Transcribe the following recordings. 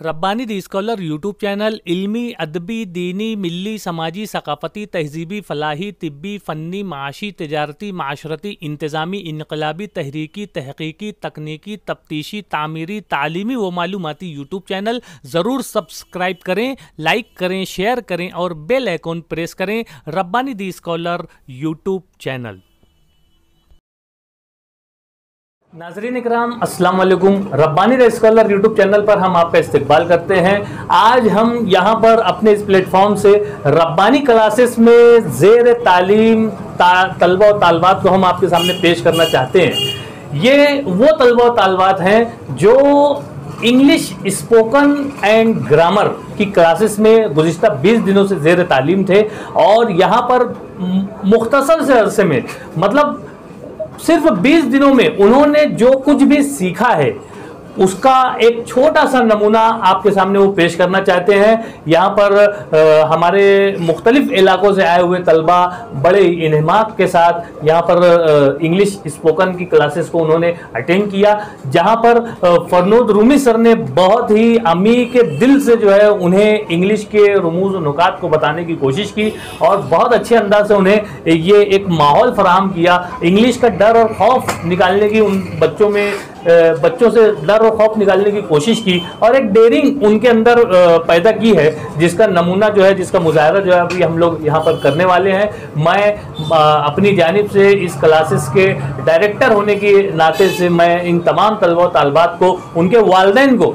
रब्बानी दी scholar YouTube channel इल्मी, अदबी, दीनी, मिली, समाजी, सकाफती, तहजीबी, फलाही, तिब्बी, फ़न्नी, माशी, तजारती, माशरती, इंतज़ामी, इनकलाबी, तहरीकी, तहकीकी, तकनीकी, तफ्तीशी, तामीरी, तालीमी व मालूमाती यूट्यूब चैनल ज़रूर सब्सक्राइब करें, लाइक करें, शेयर करें और बेल आइकॉन प्रेस करें। रब्बानी दी स्कॉलर यूट्यूब चैनल। नाज़रीन इकराम, अस्सलाम वालेकुम। Rabbani the scholar YouTube channel पर हम आपका इस्तकबाल करते हैं। आज हम यहाँ पर अपने इस प्लेटफॉर्म से रब्बानी क्लासेस में ज़ेर तालीम तलबा और तालबात को हम आपके सामने पेश करना चाहते हैं। ये वो तलबा और तालबात हैं जो इंग्लिश स्पोकन एंड ग्रामर की क्लासेस में गुज़िश्ता 20 दिनों से ज़ेर तालीम थे और यहाँ पर मुख्तसर से अरसे में मतलब सिर्फ 20 दिनों में उन्होंने जो कुछ भी सीखा है उसका एक छोटा सा नमूना आपके सामने वो पेश करना चाहते हैं। यहाँ पर हमारे मुख्तलिफ इलाकों से आए हुए तलबा बड़े इन्हमाक के साथ यहाँ पर इंग्लिश स्पोकन की क्लासेस को उन्होंने अटेंड किया, जहाँ पर फरनूद रूमी सर ने बहुत ही अमी के दिल से जो है उन्हें इंग्लिश के रमूज़ और नुकात को बताने की कोशिश की और बहुत अच्छे अंदाज से उन्हें ये एक माहौल फराहम किया। इंग्लिश का डर और खौफ निकालने की उन बच्चों से डर और खौफ निकालने की कोशिश की और एक डेयरिंग उनके अंदर पैदा की है, जिसका नमूना जो है, जिसका मुजाहरा जो है अभी हम लोग यहाँ पर करने वाले हैं। मैं अपनी जानिब से इस क्लासेस के डायरेक्टर होने के नाते से मैं इन तमाम तलबा तालबात को, उनके वालिदैन को,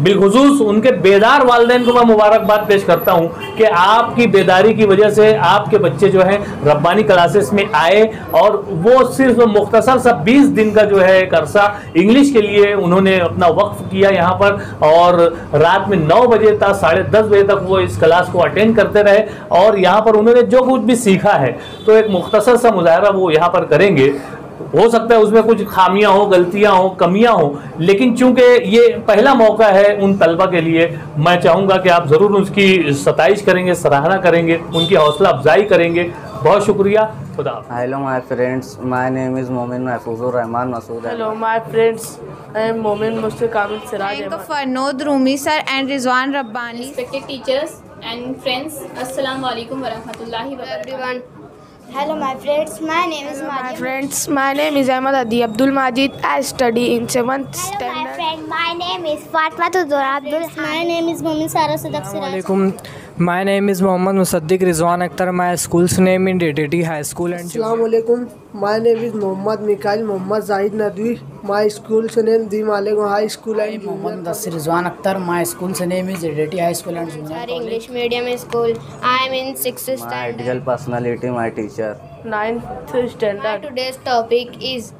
बिलखुसूस उनके बेदार वालिदैन को मैं मुबारकबाद पेश करता हूँ कि आपकी बेदारी की वजह से आपके बच्चे जो हैं रब्बानी क्लासेस में आए और वो सिर्फ मुख्तसर सा 20 दिन का जो है एक अरसा इंग्लिश के लिए उन्होंने अपना वक्फ किया यहाँ पर और रात में 9 बजे तक 10:30 बजे तक वो इस क्लास को अटेंड करते रहे और यहाँ पर उन्होंने जो कुछ भी सीखा है तो एक मुख्तसर सा मुजाहरा वो यहाँ पर करेंगे। हो सकता है उसमें कुछ खामियां हो, गलतियां हो, कमियां हो, लेकिन चूंकि ये पहला मौका है उन तलबा के लिए, मैं चाहूँगा कि आप ज़रूर उसकी सताइश करेंगे, सराहना करेंगे, उनकी हौसला अफजाई करेंगे। बहुत शुक्रिया। खुदा। Hello my friends, my name is Momin Mahfuzur Rahman Masood. Hello my friends, I am Momin Mushtaq Kamil Siraj Ahmed. Farnood Rumi sir and Rizwan Rabbani. Respected teachers and friends, Assalamu alaikum wa rahmatullahi wa barakatuh. Hello my friends, my name is My friends, my name is Ahmad Adi Abdul Majid. I study in 7th Hello my standard. friend, my name is Fatma Tudura Abdul. My name is Momin Sara Sadak Siraj. Assalamualaikum. My name is Mohammad Musaddiq Rizwan Akhtar. My school's name in DTT High School and Assalamualaikum. My name is Mohammad Mikail Mohammad Zahid Nadwi. My school's name Di Malegaon High School and Mohammad Mudassir Rizwan Akhtar. My school's name is DTT High School and Junior College. English medium school. I am in 6th My standard. ideal personality, my teacher. 9th My standard. today's topic is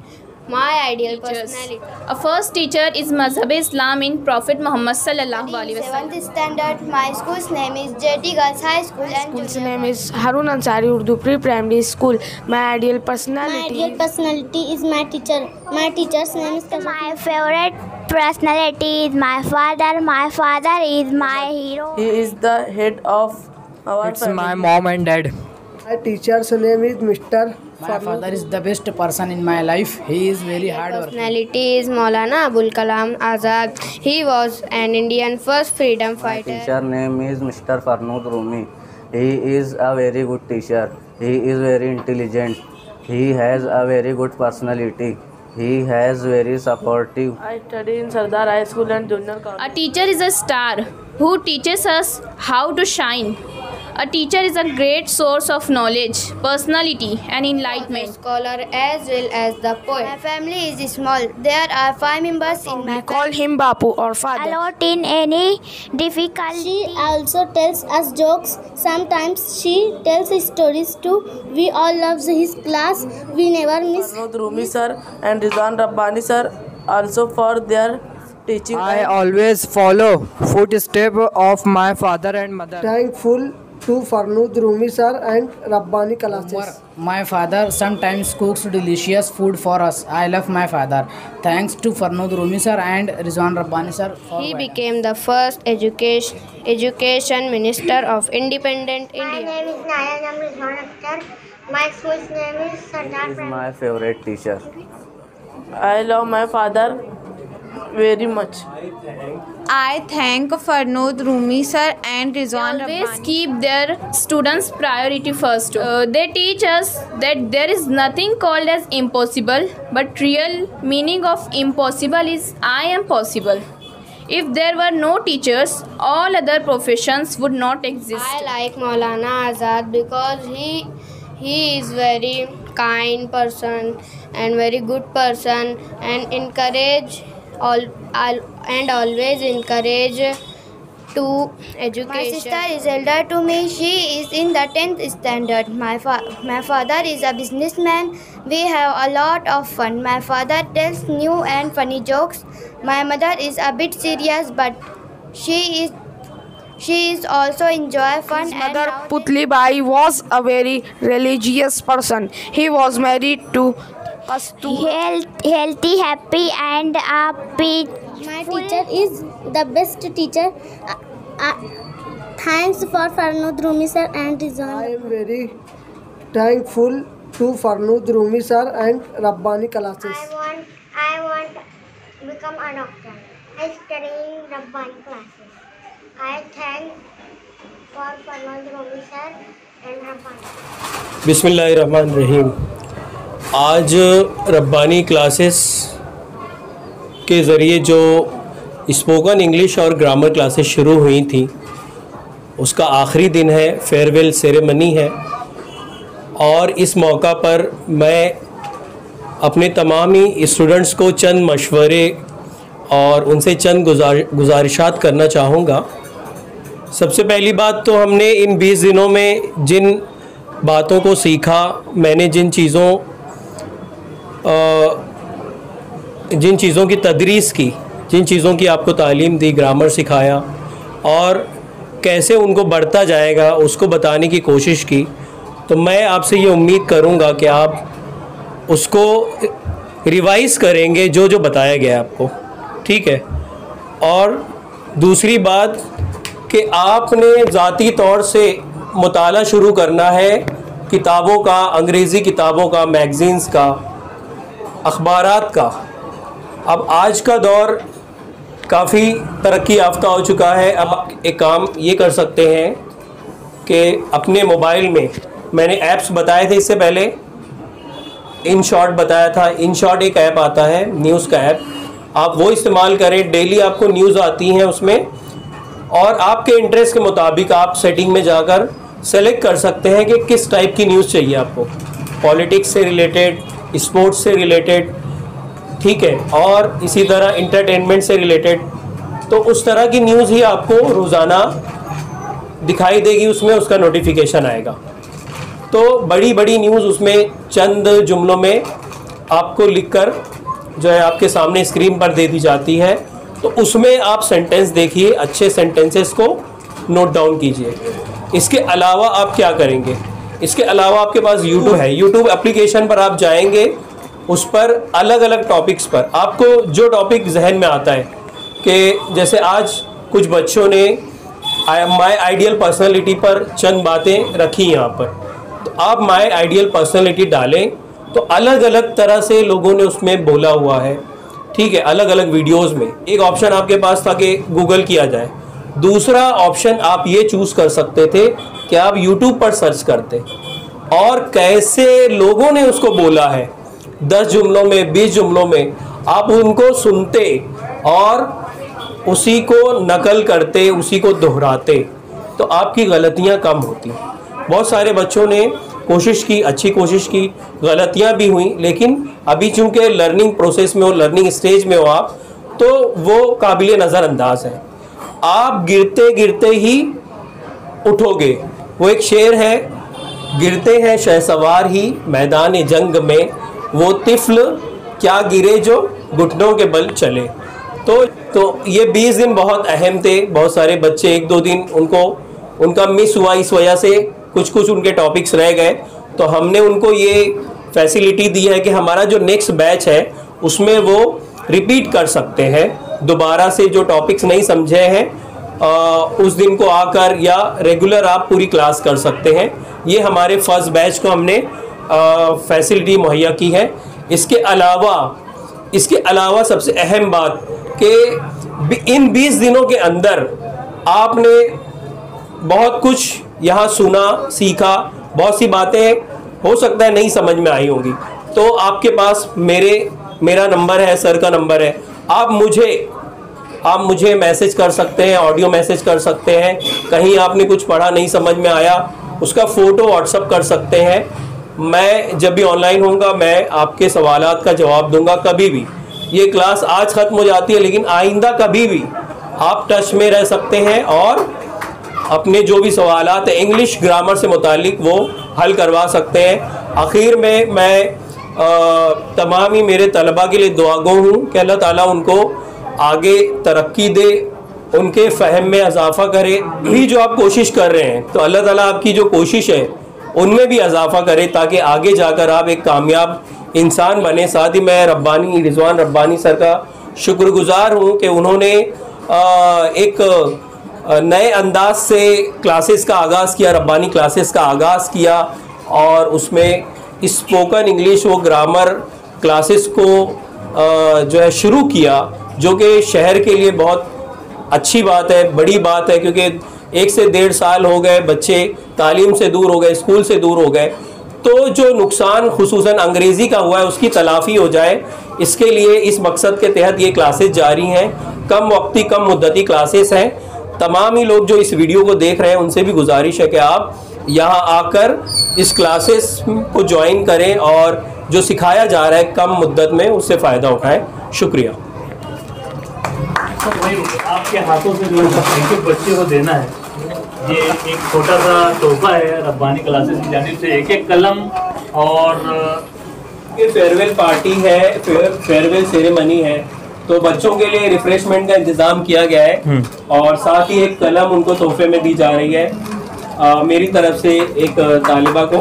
my ideal Teachers. personality. Our first teacher is Mazhab Islam in Prophet Muhammad sallallahu alaihi In wasallam. 7th standard, my school's name is JT Girls High School and School's Junior name College. is Harun Ansari Urdu Pre-Primary School. My ideal My personality. ideal personality is my teacher. My teacher's name is Kasam. My favorite personality is my father. My father is my hero. He is the head of our it's family. my mom and dad. my teacher's name is Mr. My father is the best person in my life. He is very hard working. Personality is Maulana Abul Kalam Azad. He was an Indian first freedom My fighter. teacher name is Mr. Farnood Rumi. He is a very good teacher. He is very intelligent. He has a very good personality. He has very supportive. I study in Sardar High School and Junior College. A teacher is a star who teaches us how to shine. A teacher is a great source of knowledge, personality and enlightenment. Scholar as well as the poet. My family is small. There are 5 members in my We call him Bapu or father. Allowed in any difficulty. She also tells us jokes. Sometimes she tells stories too. We all love his class. We never miss. Farnod Rumi sir and Rizwan Rabbani sir also for their teaching. I always follow footstep of my father and mother. Thankful to Farnood Rumi sir and Rabbani classes. My father sometimes cooks delicious food for us. I love my father. Thanks to Farnood Rumi sir and Rizwan Rabbani sir. He became the first education minister of independent India. My name is Nayan Rizwan Akhtar. My school's name is Sardar He is my favorite teacher. I love my father very much. I thank Farnood Rumi sir and Rizwan Always Rabbani. keep their students' priority first. They teach us that there is nothing called as impossible, but real meaning of impossible is I am possible. If there were no teachers, all other professions would not exist. I like Maulana Azad because he is very kind person and very good person and always encourage to education. My sister is elder to me. She is in the 10th standard. My father is a businessman. We have a lot of fun. My father tells new and funny jokes. My mother is a bit serious, but she is also enjoy fun. His mother Putli Bai was a very religious person. He was married to Healthy, happy, and upbeat. My teacher is the best teacher. Thanks for Farnood Rumi sir and Rizwan. I am very thankful to Farnood Rumi sir and Rabbani classes. I want to become a doctor. I study in Rabbani classes. I thank for Farnood Rumi sir and Rabbani. बिस्मिल्लाहिर्रहमानिर्रहीम। आज Rabbani classes के ज़रिए जो spoken English और grammar classes शुरू हुई थी उसका आखिरी दिन है, फेयरवेल सेरेमनी है। और इस मौका पर मैं अपने तमाम ही स्टूडेंट्स को चंद मशवरे और उनसे चंद गुजारिशात करना चाहूँगा। सबसे पहली बात तो हमने इन 20 दिनों में जिन बातों को सीखा, मैंने जिन चीज़ों की तदरीस की, जिन चीज़ों की आपको तालीम दी, ग्रामर सिखाया और कैसे उनको बढ़ता जाएगा उसको बताने की कोशिश की, तो मैं आपसे ये उम्मीद करूँगा कि आप उसको रिवाइज़ करेंगे जो जो बताया गया आपको, ठीक है। और दूसरी बात कि आपने ज़ाती तौर से मुताला शुरू करना है किताबों का, अंग्रेज़ी किताबों का, मैगज़ीन्स का, अखबारात का। अब आज का दौर काफ़ी तरक्की याफ्ता हो चुका है। अब एक काम ये कर सकते हैं कि अपने मोबाइल में, मैंने ऐप्स बताए थे इससे पहले, इन शॉर्ट बताया था। इन शॉर्ट एक ऐप आता है, न्यूज़ का ऐप, आप वो इस्तेमाल करें। डेली आपको न्यूज़ आती हैं उसमें, और आपके इंटरेस्ट के मुताबिक आप सेटिंग में जाकर सेलेक्ट कर सकते हैं कि किस टाइप की न्यूज़ चाहिए आपको, पॉलिटिक्स से रिलेटेड, स्पोर्ट्स से रिलेटेड, ठीक है, और इसी तरह इंटरटेनमेंट से रिलेटेड। तो उस तरह की न्यूज़ ही आपको रोज़ाना दिखाई देगी, उसमें उसका नोटिफिकेशन आएगा। तो बड़ी बड़ी न्यूज़ उसमें चंद जुमलों में आपको लिखकर जो है आपके सामने स्क्रीन पर दे दी जाती है। तो उसमें आप सेंटेंस देखिए, अच्छे सेंटेंसेस को नोट डाउन कीजिए। इसके अलावा आप क्या करेंगे, इसके अलावा आपके पास यूट्यूब है। यूट्यूब एप्लीकेशन पर आप जाएंगे, उस पर अलग अलग टॉपिक्स पर आपको जो टॉपिक जहन में आता है, कि जैसे आज कुछ बच्चों ने माय आइडियल पर्सनालिटी पर चंद बातें रखी यहाँ पर, तो आप माय आइडियल पर्सनालिटी डालें तो अलग अलग तरह से लोगों ने उसमें बोला हुआ है, ठीक है, अलग अलग वीडियोस में। एक ऑप्शन आपके पास था कि गूगल किया जाए, दूसरा ऑप्शन आप ये चूज़ कर सकते थे कि आप यूट्यूब पर सर्च करते और कैसे लोगों ने उसको बोला है, 10 जुमलों में, 20 जुमलों में, आप उनको सुनते और उसी को नकल करते, उसी को दोहराते, तो आपकी गलतियां कम होती। बहुत सारे बच्चों ने कोशिश की, अच्छी कोशिश की, गलतियां भी हुई, लेकिन अभी चूंकि लर्निंग प्रोसेस में हो, लर्निंग स्टेज में हो आप, तो वो काबिल नज़रअंदाज है। आप गिरते गिरते ही उठोगे। वो एक शेर है, गिरते हैं शहसवार ही मैदान जंग में, वो तिफल क्या गिरे जो घुटनों के बल चले। तो ये 20 दिन बहुत अहम थे। बहुत सारे बच्चे 1-2 दिन उनका मिस हुआ, इस वजह से कुछ उनके टॉपिक्स रह गए। तो हमने उनको ये फैसिलिटी दी है कि हमारा जो नेक्स्ट बैच है उसमें वो रिपीट कर सकते हैं, दोबारा से जो टॉपिक्स नहीं समझे हैं उस दिन को आकर, या रेगुलर आप पूरी क्लास कर सकते हैं। ये हमारे फर्स्ट बैच को हमने फैसिलिटी मुहैया की है। इसके अलावा सबसे अहम बात कि इन 20 दिनों के अंदर आपने बहुत कुछ यहाँ सुना, सीखा, बहुत सी बातें हो सकता है नहीं समझ में आई होंगी। तो आपके पास मेरा नंबर है, सर का नंबर है, आप मुझे मैसेज कर सकते हैं, ऑडियो मैसेज कर सकते हैं। कहीं आपने कुछ पढ़ा नहीं समझ में आया, उसका फ़ोटो व्हाट्सअप कर सकते हैं। मैं जब भी ऑनलाइन होऊंगा मैं आपके सवालात का जवाब दूंगा। कभी भी ये क्लास आज ख़त्म हो जाती है, लेकिन आइंदा कभी भी आप टच में रह सकते हैं और अपने जो भी सवालात हैं इंग्लिश ग्रामर से मुतालिक वो हल करवा सकते हैं। आखिर में मैं तमाम ही मेरे तलबा के लिए दुआगो हूँ कि अल्लाह ताला उनको आगे तरक्की दे, उनके फ़हम में इजाफ़ा करे। भी जो आप कोशिश कर रहे हैं तो अल्लाह ताला आपकी जो कोशिश है उनमें भी इजाफ़ा करे, ताकि आगे जाकर आप एक कामयाब इंसान बने। साथ ही मैं रिजवान रब्बानी सर का शुक्रगुज़ार हूँ कि उन्होंने एक नए अंदाज से क्लासेस का आगाज़ किया, रब्बानी क्लासेस का आगाज़ किया और उसमें स्पोकन इंग्लिश व ग्रामर क्लासेस को जो है शुरू किया, जो कि शहर के लिए बहुत अच्छी बात है, बड़ी बात है, क्योंकि 1 से 1.5 साल हो गए बच्चे तालीम से दूर हो गए, स्कूल से दूर हो गए। तो जो नुकसान खुसूसन अंग्रेज़ी का हुआ है उसकी तलाफ़ी हो जाए, इसके लिए इस मकसद के तहत ये क्लासेस जारी हैं। कम वक्ती कम मुद्दती क्लासेस हैं। तमाम ही लोग जो इस वीडियो को देख रहे हैं उनसे भी गुजारिश है कि आप यहाँ आकर इस क्लासेस को ज्वाइन करें और जो सिखाया जा रहा है कम मुद्दत में उससे फ़ायदा उठाएं। शुक्रिया। आपके हाथों से जो एक बच्चे को देना है, ये एक छोटा सा तोहफा है रब्बानी क्लासेस की जानिब से, एक कलम और ये फेयरवेल पार्टी है, फेयरवेल सेरेमनी है, तो बच्चों के लिए रिफ्रेशमेंट का इंतज़ाम किया गया है और साथ ही एक कलम उनको तोहफे में दी जा रही है मेरी तरफ से एक तालिबा को।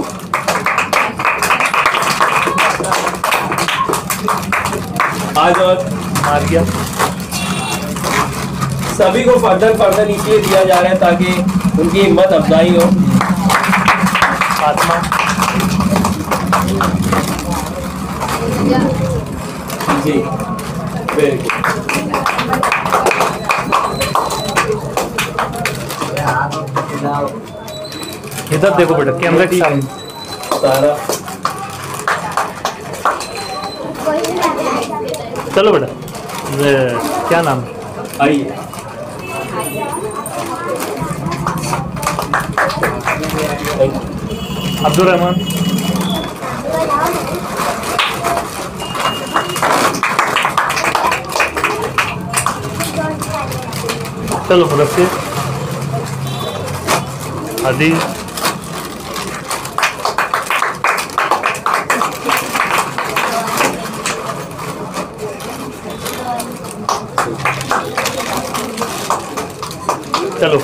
आज और मार गया सभी को फर्दर इसलिए दिया जा रहा है ताकि उनकी हिम्मत अफजाई हो। फातिमा जी, वेरी गुड। इधर देखो बेटा, कैमरा की सारा चलो बेटा, क्या नाम है? आइए। अब्दुल रहमान। चलो मुदस्सिर, अदील, चलो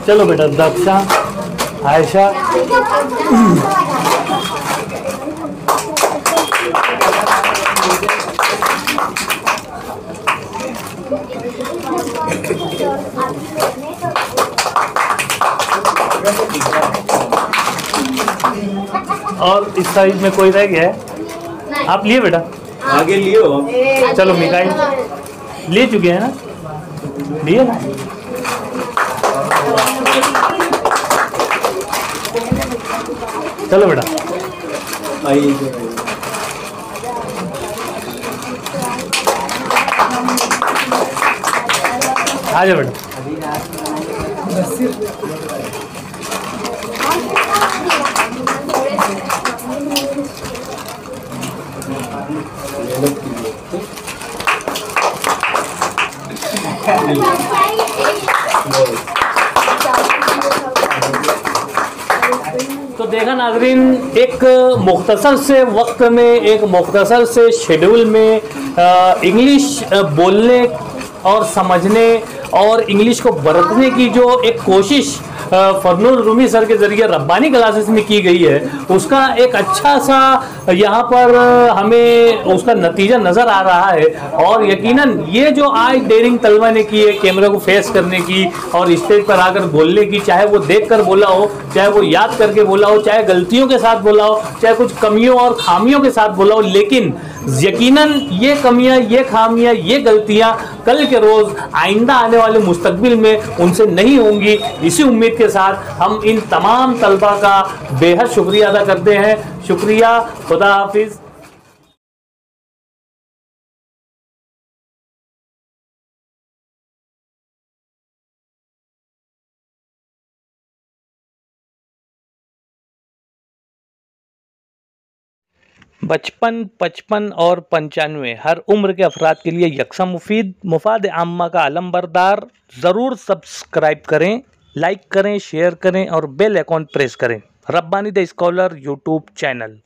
चलो बेटा, दक्षा, आयशा, और इस साइज में कोई रह गया है? आप लिए बेटा? आगे लिए हो? चलो मिकाइल ले चुके हैं ना, लिए ना? चलो बेटा आइए। आ जाओ बेटा। तो देखा नाज़रीन, एक मुख्तसर से वक्त में, एक मुख्तसर से शेड्यूल में इंग्लिश बोलने और समझने और इंग्लिश को बरतने की जो एक कोशिश फरनूद रूमी सर के जरिए रब्बानी क्लासेस में की गई है उसका एक अच्छा सा यहाँ पर हमें उसका नतीजा नजर आ रहा है। और यकीनन ये जो आज डेयरिंग तलवा ने की है कैमरे को फेस करने की और स्टेज पर आकर बोलने की, चाहे वो देखकर बोला हो, चाहे वो याद करके बोला हो, चाहे गलतियों के साथ बोला हो, चाहे कुछ कमियों और खामियों के साथ बोला हो, लेकिन यकीनन ये कमियां, ये खामियां, ये गलतियां कल के रोज आइंदा आने वाले मुस्तकबिल में उनसे नहीं होंगी। इसी उम्मीद के साथ हम इन तमाम तलबा का बेहद शुक्रिया अदा करते हैं। शुक्रिया, खुदा हाफिज। बचपन, 55 और 95 हर उम्र के अफराद के लिए यकसा मुफीद मुफाद आम्मा का अलमबरदार। ज़रूर सब्सक्राइब करें, लाइक करें, शेयर करें और बेल आइकॉन प्रेस करें। Rabbani the scholar YouTube channel.